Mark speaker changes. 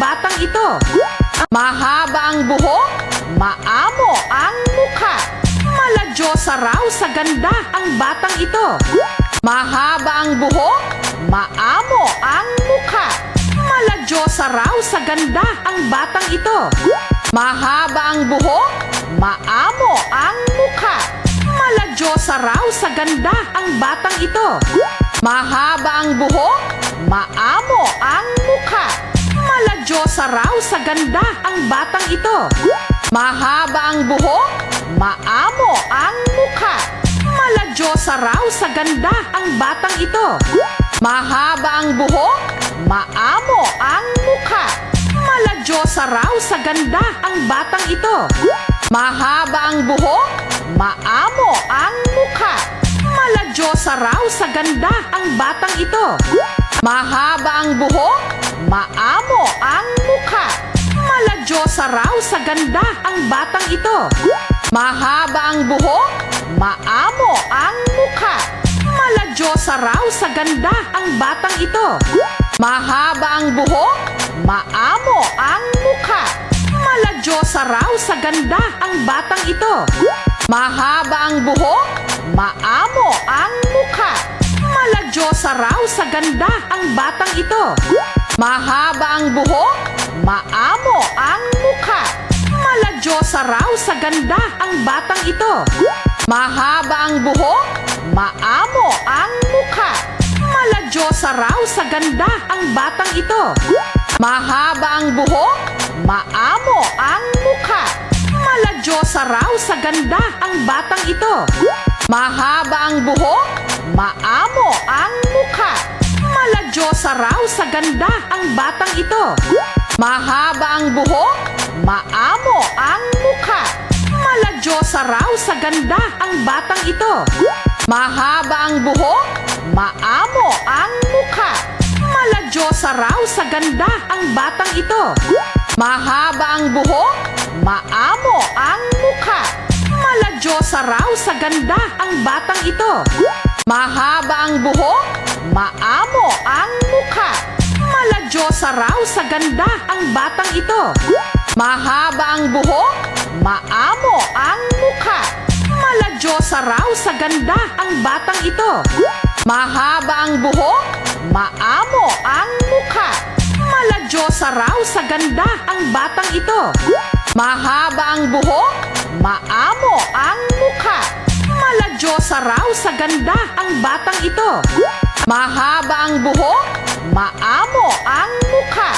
Speaker 1: batang ito. Mahaba ang buhok, maamo ang mukha. Maladyosa raw sa ganda ang batang ito. Mahaba ang buhok, maamo ang mukha. Maladyosa raw sa ganda ang batang ito. Mahaba ang buhok, maamo ang mukha. Maladyosa raw sa ganda ang batang ito. Mahaba ang buhok, maamo ang mukha. Maladyosa raw sa ganda ang batang ito. Mahaba ang buhok, maamo ang mukha. Maladyosa raw sa ganda ang batang ito. Mahaba ang buhok, maamo ang mukha. Maladyosa raw sa ganda ang batang ito. Mahaba ang buhok, maamo ang mukha. Maladyosa raw sa ganda ang batang ito. Mahaba ang buhok, maamo ang mukha. Maladyosa raw sa ganda ang batang ito. Mahaba ang buhok, maamo ang mukha. Maladyosa raw sa ganda ang batang ito. Mahaba ang buhok, maamo ang mukha. Maladyosa raw sa ganda ang batang ito. Mahaba ang buhok, maamo ang mukha. Maladyosa raw sa ganda ang batang ito. Mahaba ang buhok, maamo ang mukha. Maladyosa raw sa ganda ang batang ito. Mahaba ang buhok, maamo ang mukha. Maladyosa raw sa ganda ang batang ito. Mahaba ang buhok, maamo ang mukha. Maladyosa raw sa ganda ang batang ito. Mahaba ang buhok, maamo ang mukha. Maladyosa raw sa ganda ang batang ito. Mahaba ang buhok, maamo ang mukha. Maladyosa raw sa ganda ang batang ito. Mahaba ang buhok, maamo ang mukha. Maladyosa raw sa ganda ang batang ito. Mahaba ang buhok, maamo ang mukha. Maladyosa raw sa ganda ang batang ito. Mahaba ang buhok, maamo ang mukha. Maladyosa raw sa ganda ang batang ito. Mahaba ang buhok, maamo ang mukha. Maladyosa raw sa ganda ang batang ito. Mahaba ang buhok, maamo ang mukha. Maladyosa raw sa ganda ang batang ito. Mahaba ang buhok, maamo ang mukha. Maladyosa raw sa ganda ang batang ito. Mahaba ang buhok, maamo ang mukha.